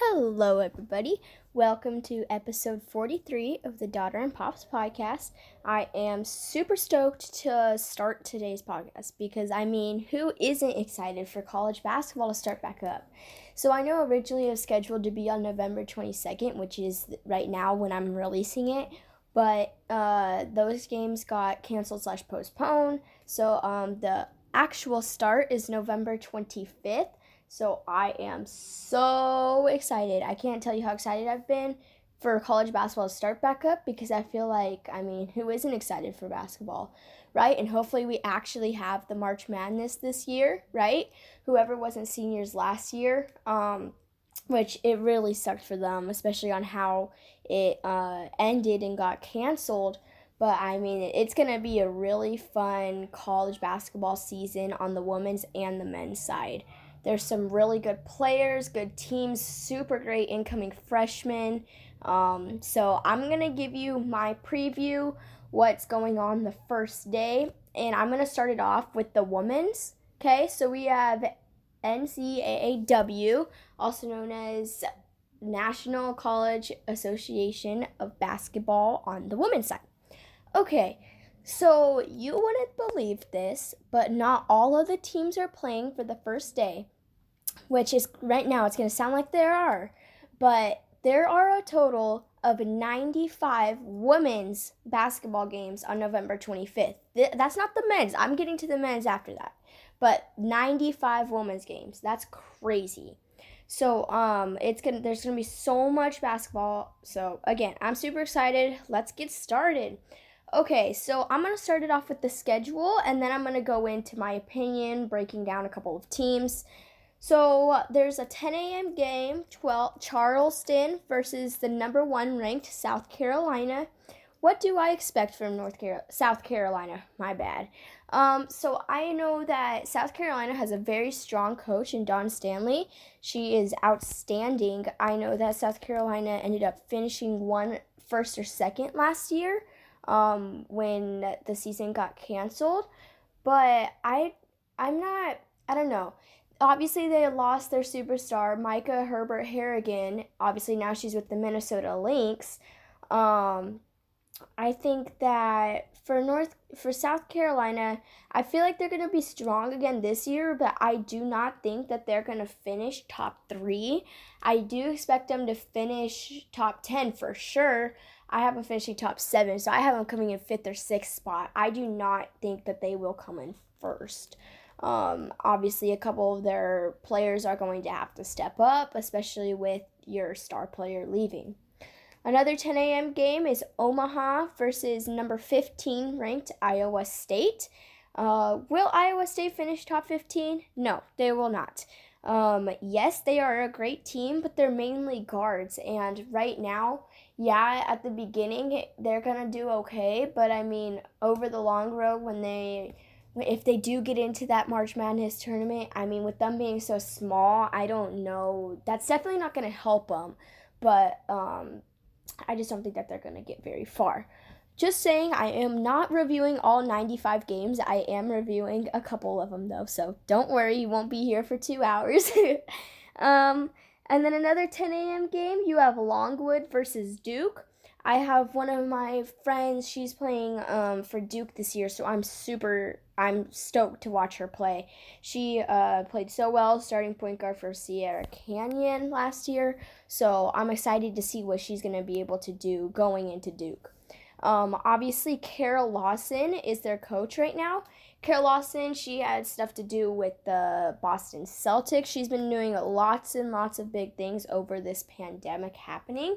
Hello, everybody. Welcome to episode 43 of the Daughter and Pops podcast. I am super stoked to start today's podcast because, who isn't excited for college basketball to start back up? So, I know originally it was scheduled to be on November 22nd, which is right now when I'm releasing it, but those games got canceled / postponed. So, the actual start is November 25th. So I am so excited. I can't tell you how excited I've been for college basketball to start back up because I feel like, who isn't excited for basketball, right? And hopefully we actually have the March Madness this year, right? Whoever wasn't seniors last year, which it really sucked for them, especially on how it ended and got canceled. But it's going to be a really fun college basketball season on the women's and the men's side. There's some really good players, good teams, super great incoming freshmen. So I'm going to give you my preview, what's going on the first day. And I'm going to start it off with the women's. Okay, so we have NCAAW, also known as National College Association of Basketball on the women's side. Okay, so you wouldn't believe this, but not all of the teams are playing for the first day, which is right now it's going to sound like there are, but there are a total of 95 women's basketball games on November 25th. That's not the men's. I'm getting to the men's after that. But 95 women's games. That's crazy. So there's gonna be so much basketball. So again, I'm super excited. Let's get started. Okay, so I'm going to start it off with the schedule, and then I'm going to go into my opinion, breaking down a couple of teams. So there's a 10 a.m. game, Charleston versus the number 1 ranked South Carolina. What do I expect from South Carolina? My bad. So I know that South Carolina has a very strong coach in Dawn Stanley. She is outstanding. I know that South Carolina ended up finishing first or second last year. When the season got canceled, but I don't know. Obviously, they lost their superstar, Micah Herbert Harrigan. Obviously, now she's with the Minnesota Lynx. I think that for South Carolina, I feel like they're going to be strong again this year, but I do not think that they're going to finish top 3. I do expect them to finish top 10 for sure. I have them finishing top 7, so I have them coming in 5th or 6th spot. I do not think that they will come in first. Obviously, a couple of their players are going to have to step up, especially with your star player leaving. Another 10 a.m. game is Omaha versus number 15 ranked Iowa State. Will Iowa State finish top 15? No, they will not. Yes, they are a great team, but they're mainly guards. And right now, yeah, at the beginning, they're going to do okay. But over the long road, if they do get into that March Madness tournament, with them being so small, I don't know. That's definitely not going to help them. But I just don't think that they're going to get very far. Just saying, I am not reviewing all 95 games. I am reviewing a couple of them, though. So don't worry, you won't be here for 2 hours. And then another 10 a.m. game, you have Longwood versus Duke. I have one of my friends, she's playing for Duke this year, so I'm stoked to watch her play. She played so well, starting point guard for Sierra Canyon last year, so I'm excited to see what she's going to be able to do going into Duke. Obviously, Carol Lawson is their coach right now. Carol Lawson, she had stuff to do with the Boston Celtics. She's been doing lots and lots of big things over this pandemic happening.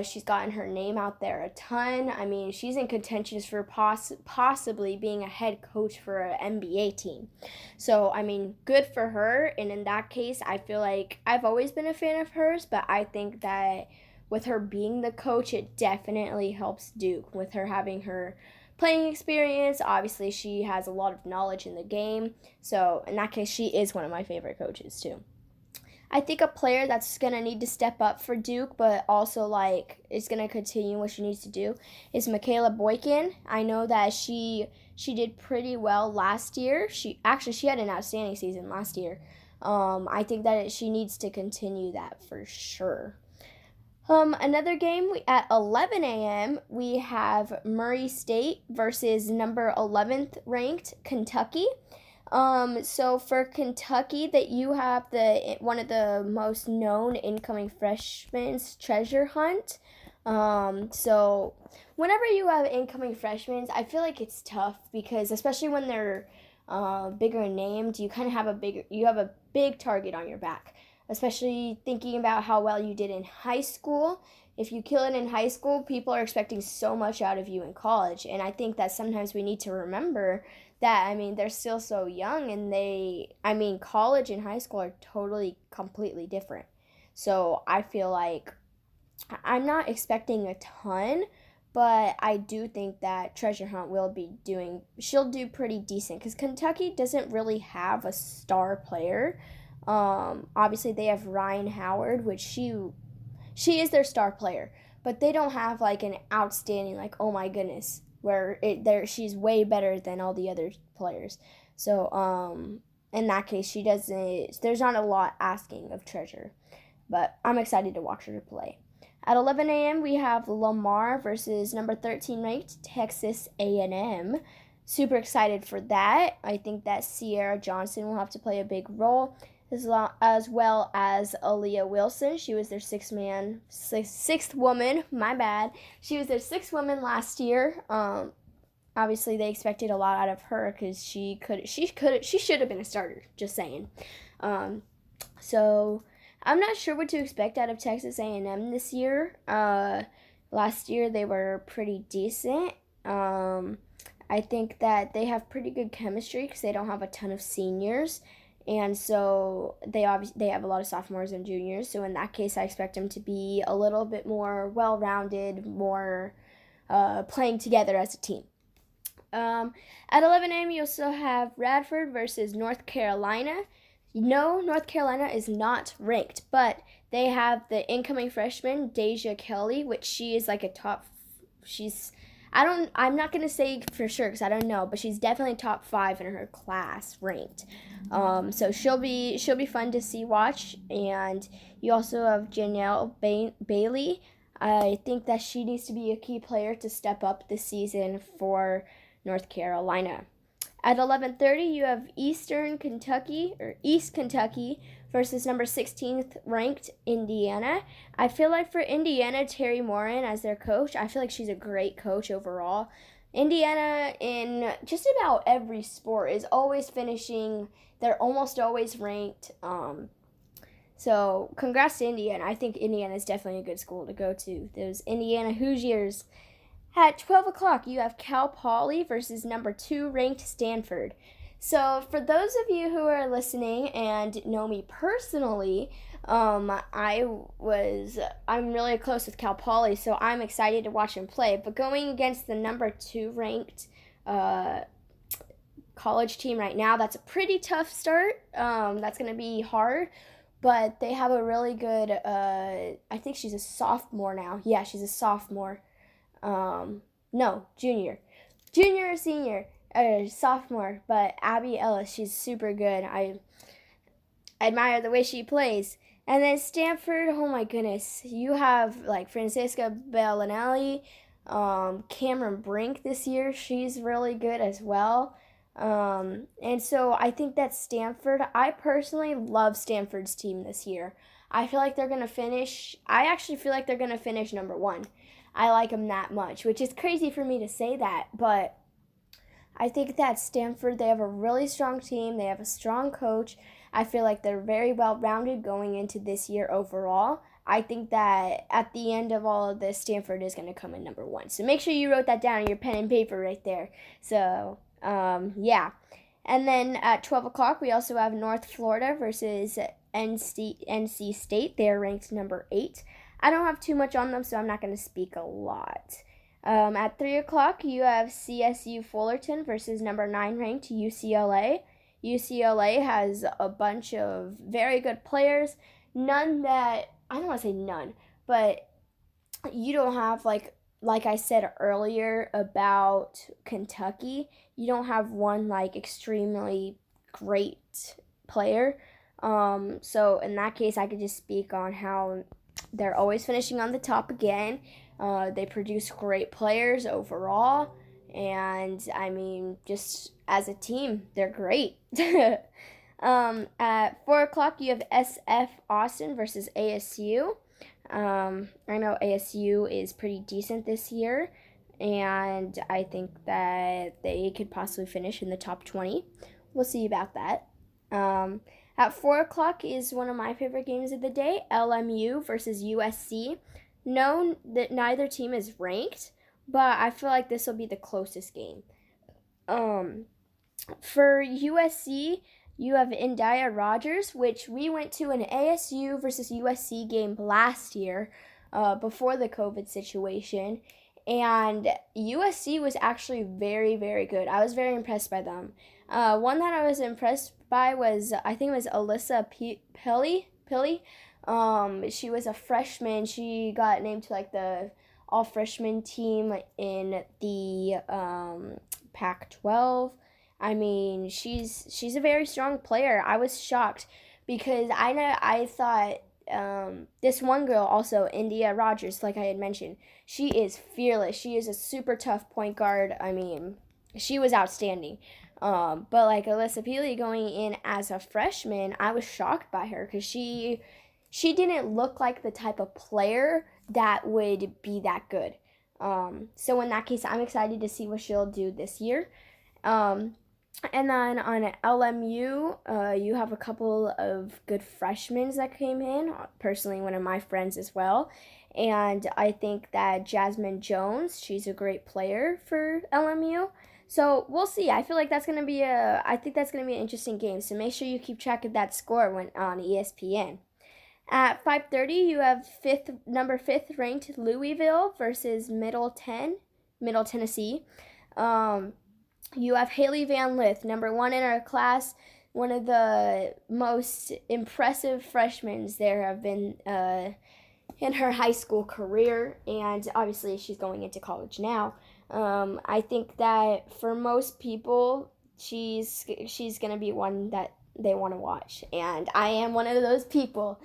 She's gotten her name out there a ton. She's in contention for possibly being a head coach for an NBA team. So, good for her. And in that case, I feel like I've always been a fan of hers, but I think that with her being the coach, it definitely helps Duke with her having her playing experience. Obviously, she has a lot of knowledge in the game. So, in that case, she is one of my favorite coaches, too. I think a player that's going to need to step up for Duke, but also, is going to continue what she needs to do, is Michaela Boykin. I know that she did pretty well last year. She had an outstanding season last year. I think that she needs to continue that for sure. Another game at 11 a.m. we have Murray State versus number 11th ranked Kentucky. So for Kentucky, that you have the one of the most known incoming freshmen's treasure hunt. So whenever you have incoming freshmen, I feel like it's tough because especially when they're bigger named, you kind of have a big target on your back. Especially thinking about how well you did in high school. If you kill it in high school, people are expecting so much out of you in college, and I think that sometimes we need to remember that. I mean, they're still so young, and college and high school are totally completely different. So I feel like I'm not expecting a ton, but I do think that Treasure Hunt she'll do pretty decent because Kentucky doesn't really have a star player. Obviously they have Ryan Howard, which she is their star player, but they don't have like an outstanding, like, oh my goodness, she's way better than all the other players. So in that case, she doesn't. There's not a lot asking of Treasure, but I'm excited to watch her play. At 11 a.m., we have Lamar versus number 13 ranked Texas A&M. Super excited for that. I think that Sierra Johnson will have to play a big role, as well as Aaliyah Wilson. She was their sixth woman. My bad. She was their sixth woman last year. Obviously they expected a lot out of her because she should have been a starter. Just saying. So I'm not sure what to expect out of Texas A&M this year. Last year they were pretty decent. I think that they have pretty good chemistry because they don't have a ton of seniors, and so they have a lot of sophomores and juniors. So in that case, I expect them to be a little bit more well-rounded, more playing together as a team. At 11 a.m., you also have Radford versus North Carolina. No, North Carolina is not ranked, but they have the incoming freshman, Deja Kelly, which she is like I'm not going to say for sure because I don't know, but she's definitely top 5 in her class ranked. So she'll be fun to watch. And you also have Janelle Bailey. I think that she needs to be a key player to step up this season for North Carolina. At 11:30, you have East Kentucky versus number 16th ranked Indiana. I feel like for Indiana, Terry Morin as their coach, I feel like she's a great coach overall. Indiana in just about every sport is always finishing. They're almost always ranked. So congrats to Indiana. I think Indiana is definitely a good school to go to. Those Indiana Hoosiers. At 12 o'clock, you have Cal Poly versus number 2 ranked Stanford. So for those of you who are listening and know me personally, I'm really close with Cal Poly, so I'm excited to watch them play. But going against the number 2 ranked college team right now, that's a pretty tough start. That's going to be hard. But they have a really good, I think she's a sophomore now. Yeah, she's a sophomore. No, junior or senior, sophomore, but Abby Ellis, she's super good. I admire the way she plays. And then Stanford, oh my goodness, you have like Francisca Bellinelli, Cameron Brink this year, she's really good as well. And so I think that I personally love Stanford's team this year. I actually feel like they're going to finish number 1. I like them that much, which is crazy for me to say that, but I think that Stanford, they have a really strong team. They have a strong coach. I feel like they're very well-rounded going into this year overall. I think that at the end of all of this, Stanford is going to come in number 1. So make sure you wrote that down on your pen and paper right there. So, yeah. And then at 12 o'clock, we also have North Florida versus NC State. They are ranked number 8. I don't have too much on them, so I'm not going to speak a lot. At 3 o'clock, you have CSU Fullerton versus number 9 ranked UCLA. UCLA has a bunch of very good players. I don't want to say none, but you don't have, like I said earlier about Kentucky, you don't have one, like, extremely great player. So in that case, I could just speak on how they're always finishing on the top again. They produce great players overall. And I mean, just as a team, they're great. At 4 o'clock, you have SF Austin versus ASU. I know ASU is pretty decent this year, and I think that they could possibly finish in the top 20. We'll see about that. At 4 o'clock is one of my favorite games of the day, LMU versus USC. No, that neither team is ranked, but I feel like this will be the closest game. For USC, you have India Rogers, which we went to an ASU versus USC game last year before the COVID situation. And USC was actually very, very good. I was very impressed by them. One that I was impressed by was, I think it was Alyssa Pilley. She was a freshman. She got named to like the all freshman team in the Pac-12. I mean, she's a very strong player. I was shocked because I thought this one girl also, India Rogers, like I had mentioned, she is fearless. She is a super tough point guard. I mean, she was outstanding. But like Alyssa Pilley going in as a freshman, I was shocked by her because she didn't look like the type of player that would be that good. So in that case, I'm excited to see what she'll do this year. And then on LMU, you have a couple of good freshmen that came in. Personally, one of my friends as well. And I think that Jasmine Jones, she's a great player for LMU. So we'll see. I feel like that's gonna be I think that's gonna be an interesting game. So make sure you keep track of that score when on ESPN. At 5:30, you have number 5 ranked Louisville versus Middle Tennessee. You have Haley Van Lith, number 1 in our class, one of the most impressive freshmen there have been in her high school career, and obviously she's going into college now. I think that for most people, she's going to be one that they want to watch, and I am one of those people.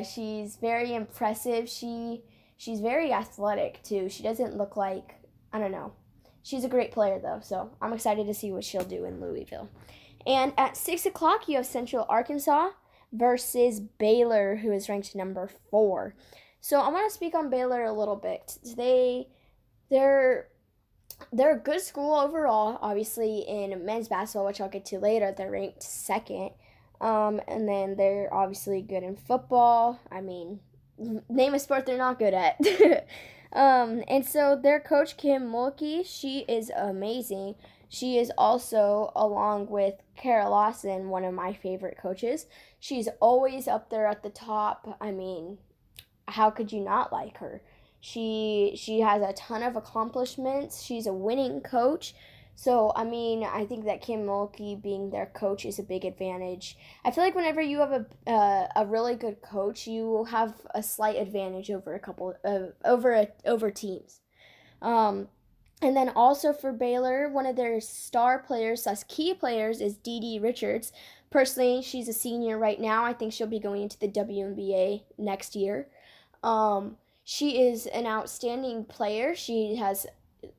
She's very impressive. She's very athletic, too. She doesn't look like, I don't know. She's a great player, though, so I'm excited to see what she'll do in Louisville. And at 6 o'clock, you have Central Arkansas versus Baylor, who is ranked number 4. So I want to speak on Baylor a little bit. They're a good school overall, obviously, in men's basketball, which I'll get to later. They're ranked 2nd. And then they're obviously good in football. I mean, name a sport they're not good at. And so their coach, Kim Mulkey, she is amazing. She is also, along with Kara Lawson, one of my favorite coaches. She's always up there at the top. I mean, how could you not like her? She has a ton of accomplishments. She's a winning coach. So, I mean, I think that Kim Mulkey being their coach is a big advantage. I feel like whenever you have a really good coach, you have a slight advantage over over teams. And then also for Baylor, one of their star players, key players, is Dee Richards. Personally, she's a senior right now. I think she'll be going into the WNBA next year. She is an outstanding player.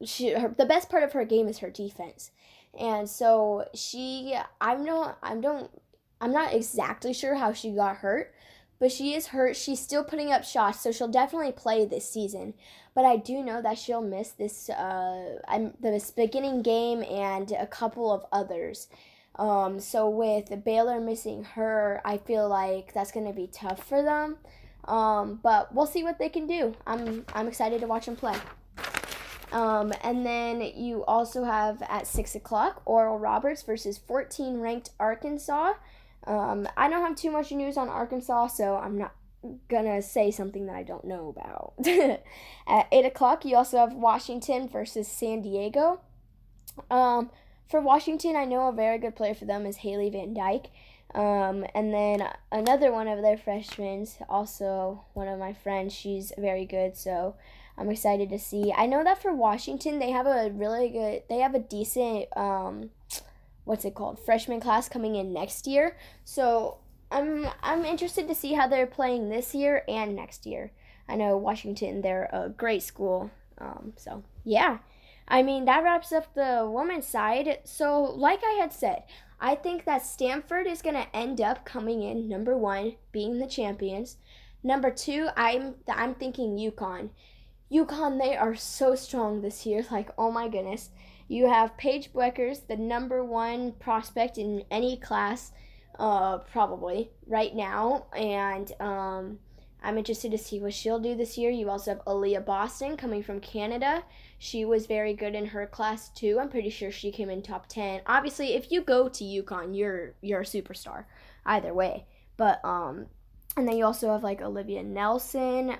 The best part of her game is her defense, and so I'm not exactly sure how she got hurt, but she is hurt. She's still putting up shots, so she'll definitely play this season. But I do know that she'll miss this beginning game and a couple of others. So with Baylor missing her, I feel like that's gonna be tough for them. But we'll see what they can do. I'm excited to watch them play. And then you also have at 6 o'clock Oral Roberts versus 14 ranked Arkansas. I don't have too much news on Arkansas, so I'm not gonna say something that I don't know about. At 8 o'clock, you also have Washington versus San Diego. For Washington, I know a very good player for them is Haley Van Dyke. And then another one of their freshmen, also one of my friends, she's very good, so I'm excited to see. I know that for Washington, they have a decent, freshman class coming in next year. So I'm interested to see how they're playing this year and next year. I know Washington, they're a great school. So yeah, I mean that wraps up the women's side. So like I had said, I think that Stanford is gonna end up coming in number one, being the champions. Number two, I'm thinking UConn. UConn, they are so strong this year. Like, oh my goodness. You have Paige Bueckers, the number one prospect in any class, probably right now. And I'm interested to see what she'll do this year. You also have Aaliyah Boston coming from Canada. She was very good in her class too. I'm pretty sure she came in top 10. Obviously, if you go to UConn, you're a superstar either way. But and then you also have like Olivia Nelson.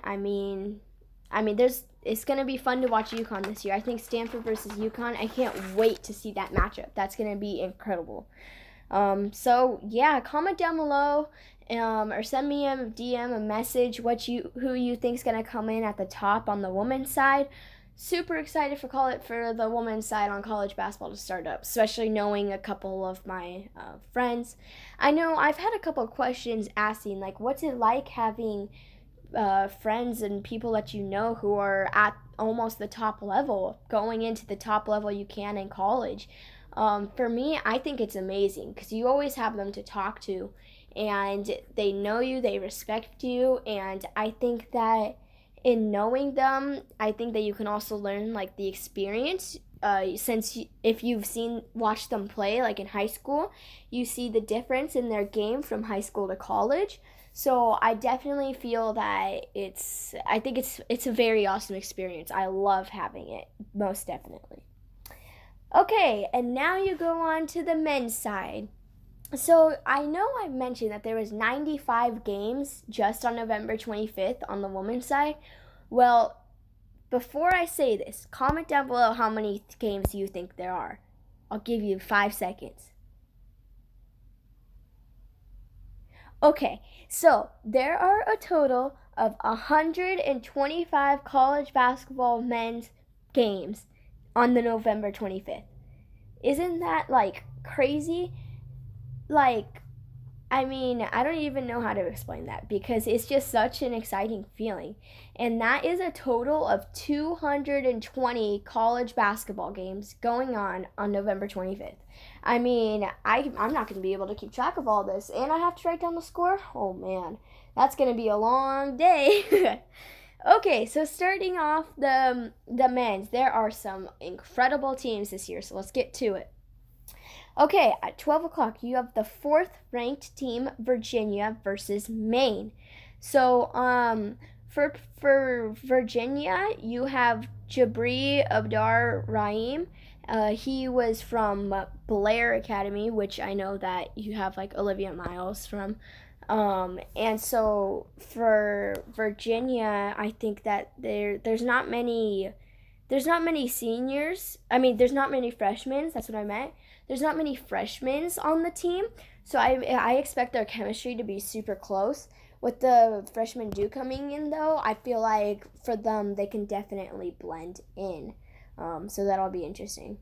There's it's gonna be fun to watch UConn this year. I think Stanford versus UConn. I can't wait to see that matchup. That's gonna be incredible. So yeah, comment down below, or send me a DM, a message, who you think's gonna come in at the top on the women's side. Super excited for the women's side on college basketball to start up, especially knowing a couple of my friends. I know I've had a couple of questions asking like, what's it like having friends and people that you know who are at almost the top level, going into the top level you can in college. For me, I think it's amazing because you always have them to talk to, and they know you, they respect you, and I think that in knowing them, I think that you can also learn like the experience. If you've watched them play like in high school, you see the difference in their game from high school to college. So I definitely feel that I think it's a very awesome experience. I love having it, most definitely. Okay, and now you go on to the men's side. So I know I mentioned that there was 95 games just on November 25th on the women's side. Well, before I say this, comment down below how many games you think there are. I'll give you 5 seconds. Okay, so there are a total of 125 college basketball men's games on the November 25th. Isn't that like crazy? Like, I don't even know how to explain that because it's just such an exciting feeling. And that is a total of 220 college basketball games going on November 25th. I'm not going to be able to keep track of all this, and I have to write down the score. Oh man, that's going to be a long day. Okay, so starting off the men's, there are some incredible teams this year, so let's get to it. Okay, at 12 o'clock, you have the 4th-ranked team, Virginia, versus Maine. So, for Virginia, you have Jabri Abdar Rahim. He was from Blair Academy, which I know that you have like Olivia Miles from. And so for Virginia, I think that there's not many seniors. There's not many freshmen. That's what I meant. There's not many freshmen on the team, so I expect their chemistry to be super close. With the freshmen coming in, though, I feel like for them they can definitely blend in. So that'll be interesting.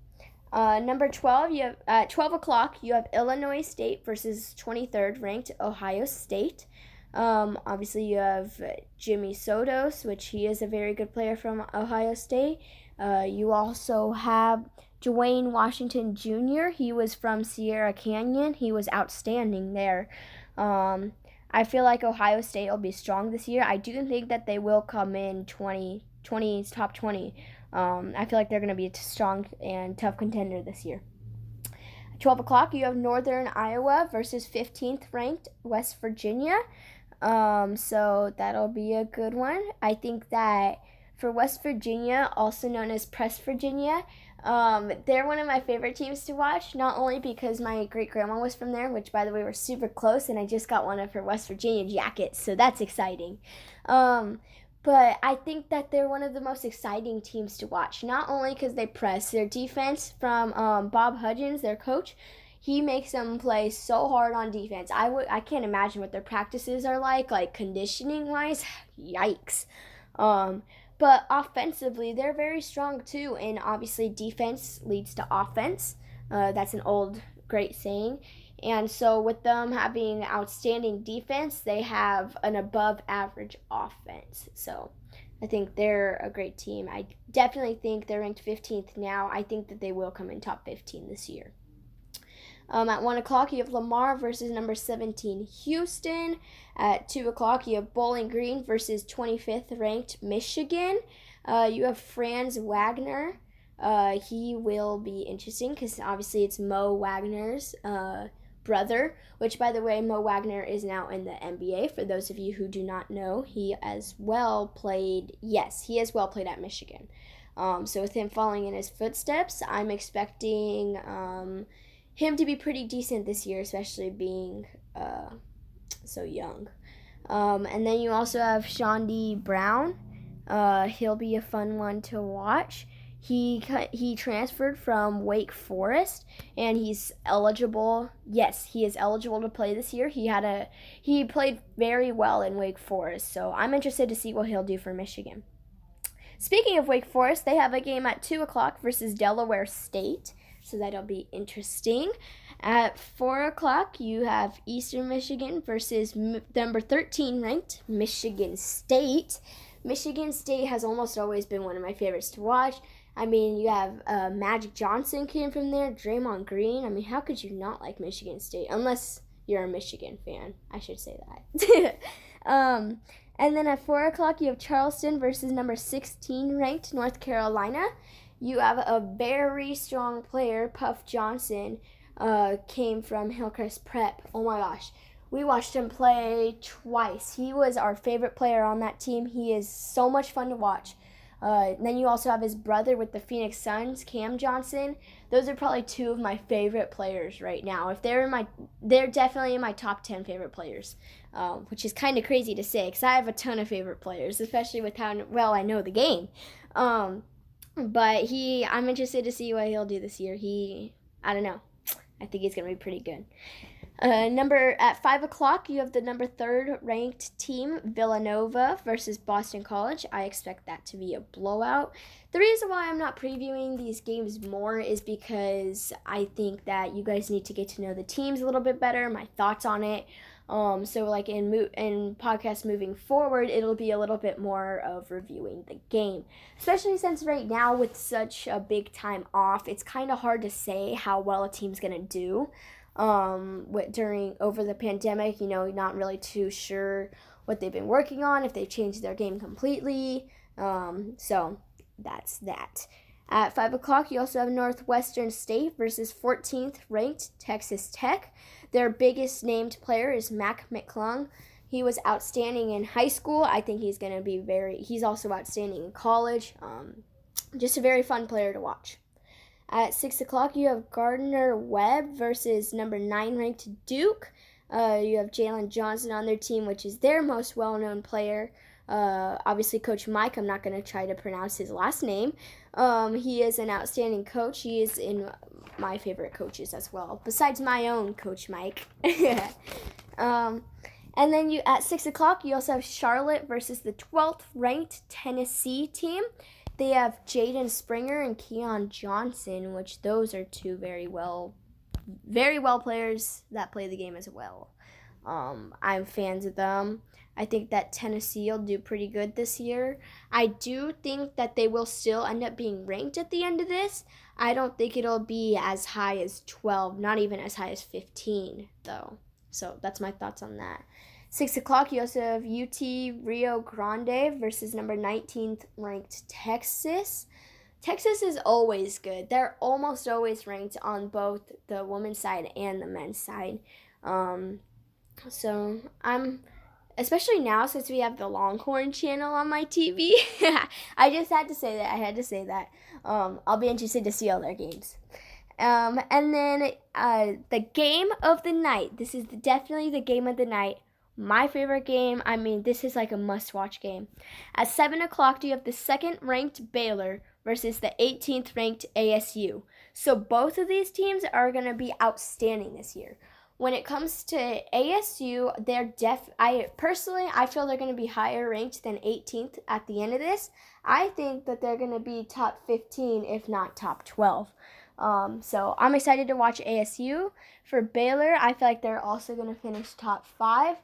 Number 12, you have at 12 o'clock, you have Illinois State versus 23rd ranked Ohio State. Obviously, you have Jimmy Sotos, which he is a very good player from Ohio State. You also have Dwayne Washington Jr. He was from Sierra Canyon. He was outstanding there. I feel like Ohio State will be strong this year. I do think that they will come in top 20. I feel like they're going to be a strong and tough contender this year. At 12 o'clock, you have Northern Iowa versus 15th ranked West Virginia. So that'll be a good one. I think that for West Virginia, also known as Press Virginia, they're one of my favorite teams to watch, not only because my great-grandma was from there, which, by the way, we're super close, and I just got one of her West Virginia jackets, so that's exciting. But I think that they're one of the most exciting teams to watch, not only because they press. Their defense from Bob Hudgens, their coach, he makes them play so hard on defense. I can't imagine what their practices are like conditioning-wise. Yikes. But offensively, they're very strong too, and obviously defense leads to offense. That's an old great saying. And so with them having outstanding defense, they have an above average offense. So I think they're a great team. I definitely think they're ranked 15th now. I think that they will come in top 15 this year. At 1 o'clock, you have Lamar versus number 17 Houston. At 2 o'clock, you have Bowling Green versus 25th ranked Michigan. You have Franz Wagner. He will be interesting because obviously it's Mo Wagner's brother, which, by the way, Mo Wagner is now in the NBA. For those of you who do not know, he as well played at Michigan. So with him following in his footsteps, I'm expecting him to be pretty decent this year, especially being so young. And then you also have Shondy Brown. He'll be a fun one to watch. He transferred from Wake Forest, and he's eligible. Yes, he is eligible to play this year. He played very well in Wake Forest, so I'm interested to see what he'll do for Michigan. Speaking of Wake Forest, they have a game at 2 o'clock versus Delaware State, so that'll be interesting. At 4 o'clock, you have Eastern Michigan versus number 13 ranked Michigan State. Michigan State has almost always been one of my favorites to watch. I mean, you have Magic Johnson came from there, Draymond Green. I mean, how could you not like Michigan State? Unless you're a Michigan fan, I should say that. And then at 4 o'clock, you have Charleston versus number 16 ranked North Carolina. You have a very strong player, Puff Johnson, came from Hillcrest Prep. Oh my gosh. We watched him play twice. He was our favorite player on that team. He is so much fun to watch. Then you also have his brother with the Phoenix Suns, Cam Johnson. Those are probably two of my favorite players right now. They're definitely in my top 10 favorite players, which is kind of crazy to say because I have a ton of favorite players, especially with how well I know the game. But I'm interested to see what he'll do this year. I don't know. I think he's going to be pretty good. At 5 o'clock, you have the number 3rd ranked team, Villanova versus Boston College. I expect that to be a blowout. The reason why I'm not previewing these games more is because I think that you guys need to get to know the teams a little bit better, my thoughts on it. So like in podcast moving forward, it'll be a little bit more of reviewing the game. Especially since right now with such a big time off, it's kind of hard to say how well a team's going to do. Over the pandemic, not really too sure what they've been working on, if they've changed their game completely. So that's that. At 5 o'clock, you also have Northwestern State versus 14th ranked Texas Tech. Their biggest named player is Mac McClung. He was outstanding in high school. I think he's also outstanding in college. Just a very fun player to watch. At 6 o'clock, you have Gardner Webb versus number 9 ranked Duke. You have Jalen Johnson on their team, which is their most well-known player. Obviously, Coach Mike, I'm not going to try to pronounce his last name. He is an outstanding coach. He is in my favorite coaches as well, besides my own Coach Mike. And then at 6 o'clock, you also have Charlotte versus the 12th ranked Tennessee team. They have Jaden Springer and Keon Johnson, which those are two very well players that play the game as well. I'm fans of them. I think that Tennessee will do pretty good this year. I do think that they will still end up being ranked at the end of this. I don't think it'll be as high as 12, not even as high as 15, though. So that's my thoughts on that. 6 o'clock, you also have UT Rio Grande versus number 19th ranked Texas. Texas is always good. They're almost always ranked on both the women's side and the men's side. So I'm, especially now since we have the Longhorn channel on my TV, I just had to say that. I'll be interested to see all their games. And then the game of the night. This is definitely the game of the night. My favorite game. I mean, this is like a must-watch game. At 7 o'clock, you have the 2nd-ranked Baylor versus the 18th-ranked ASU. So both of these teams are going to be outstanding this year. When it comes to ASU, I feel they're going to be higher ranked than 18th at the end of this. I think that they're going to be top 15, if not top 12. So I'm excited to watch ASU. For Baylor, I feel like they're also going to finish top 5.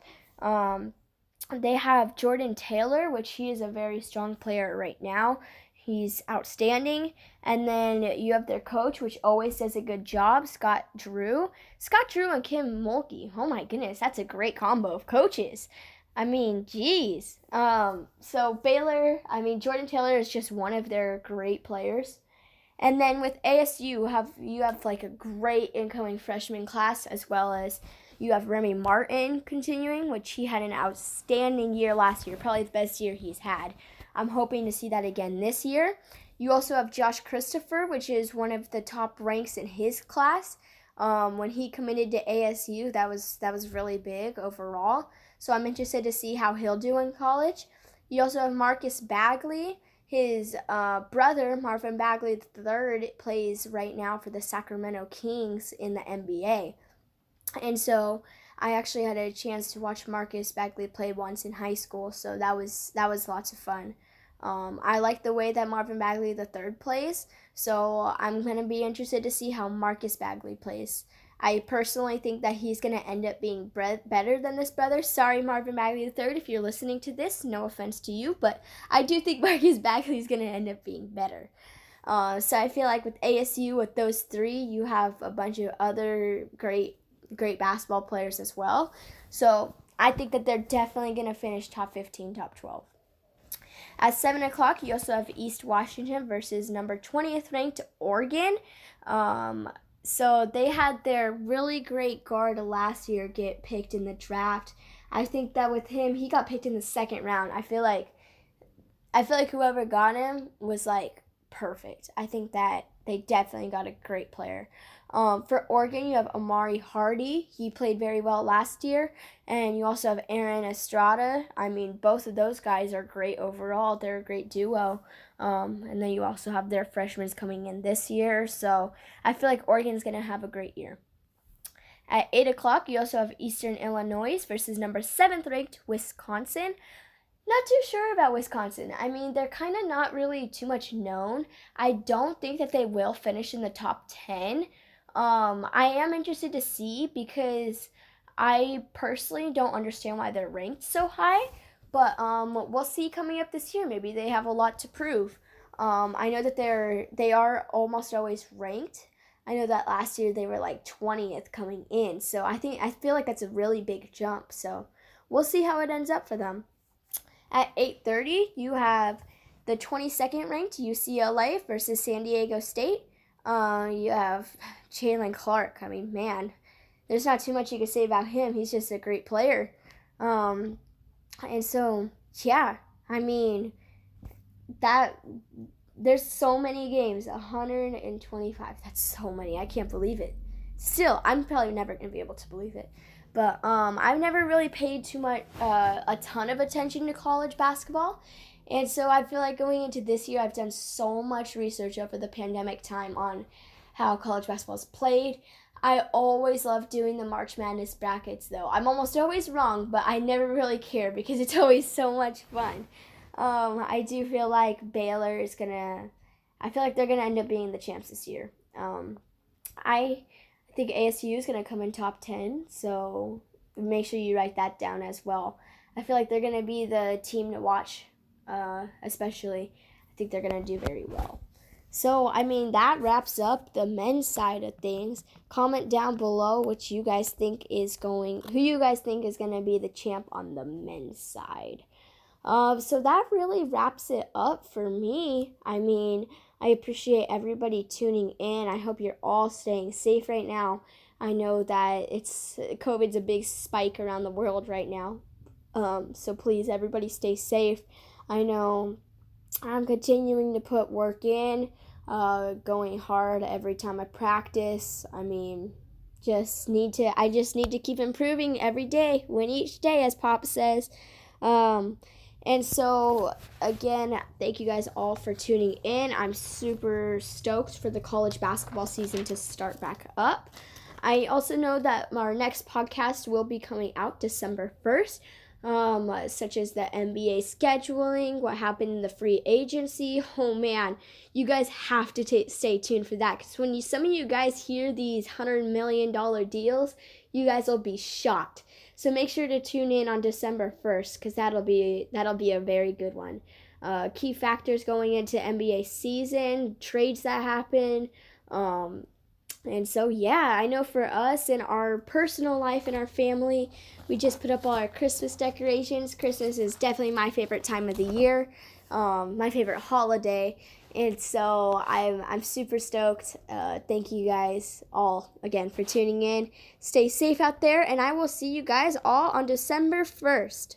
They have Jordan Taylor, which he is a very strong player right now. He's outstanding. And then you have their coach, which always does a good job, Scott Drew. Scott Drew and Kim Mulkey. Oh my goodness, that's a great combo of coaches. I mean, geez. So Baylor, Jordan Taylor is just one of their great players. And then with ASU, you have like a great incoming freshman class, as well as you have Remy Martin continuing, which he had an outstanding year last year, probably the best year he's had. I'm hoping to see that again this year. You also have Josh Christopher, which is one of the top ranks in his class. When he committed to ASU, that was really big overall. So I'm interested to see how he'll do in college. You also have Marcus Bagley. His brother, Marvin Bagley III, plays right now for the Sacramento Kings in the NBA. And so I actually had a chance to watch Marcus Bagley play once in high school, so that was lots of fun. I like the way that Marvin Bagley III plays, so I'm going to be interested to see how Marcus Bagley plays. I personally think that he's going to end up being better than this brother. Sorry, Marvin Bagley III, if you're listening to this. No offense to you, but I do think Marcus Bagley is going to end up being better. So I feel like with ASU, with those 3, you have a bunch of other great basketball players as well. So I think that they're definitely going to finish top 15, top 12. At 7 o'clock, you also have East Washington versus number 20th ranked Oregon. So they had their really great guard last year get picked in the draft. I think that with him, he got picked in the 2nd round. I feel like whoever got him was like perfect. I think that they definitely got a great player. For Oregon, you have Amari Hardy. He played very well last year. And you also have Aaron Estrada. Both of those guys are great overall. They're a great duo. And then you also have their freshmen coming in this year. So I feel like Oregon's going to have a great year. At 8 o'clock, you also have Eastern Illinois versus number 7th ranked Wisconsin. Not too sure about Wisconsin. They're kind of not really too much known. I don't think that they will finish in the top 10. I am interested to see because I personally don't understand why they're ranked so high. But we'll see coming up this year. Maybe they have a lot to prove. I know that they are almost always ranked. I know that last year they were like 20th coming in. So I feel like that's a really big jump. So we'll see how it ends up for them. At 8:30, you have the 22nd ranked UCLA versus San Diego State. You have Jalen Clark. Man, there's not too much you can say about him. He's just a great player. And so, yeah, that there's so many games, 125. That's so many. I can't believe it. Still, I'm probably never going to be able to believe it. But I've never really paid a ton of attention to college basketball. And so I feel like going into this year, I've done so much research over the pandemic time on how college basketball is played. I always love doing the March Madness brackets, though. I'm almost always wrong, but I never really care because it's always so much fun. I do feel like Baylor is I feel like they're going to end up being the champs this year. I think ASU is going to come in top 10, so make sure you write that down as well. I feel like they're going to be the team to watch, especially. I think they're going to do very well. So, that wraps up the men's side of things. Comment down below who you guys think is going to be the champ on the men's side. So that really wraps it up for me. I appreciate everybody tuning in. I hope you're all staying safe right now. I know that COVID's a big spike around the world right now. So please, everybody stay safe. I know I'm continuing to put work in, going hard every time I practice. I just need to keep improving every day, win each day, as Pop says. And so, again, thank you guys all for tuning in. I'm super stoked for the college basketball season to start back up. I also know that our next podcast will be coming out December 1st. such as the NBA scheduling, what happened in the free agency. Oh man, you guys have to stay tuned for that, because when some of you guys hear these $100 million deals, you guys will be shocked. So make sure to tune in on December 1st, because that'll be a very good one. Key factors going into NBA season, trades that happen. And so, yeah, I know for us in our personal life and our family, we just put up all our Christmas decorations. Christmas is definitely my favorite time of the year, my favorite holiday. And so I'm super stoked. Thank you guys all again for tuning in. Stay safe out there, and I will see you guys all on December 1st.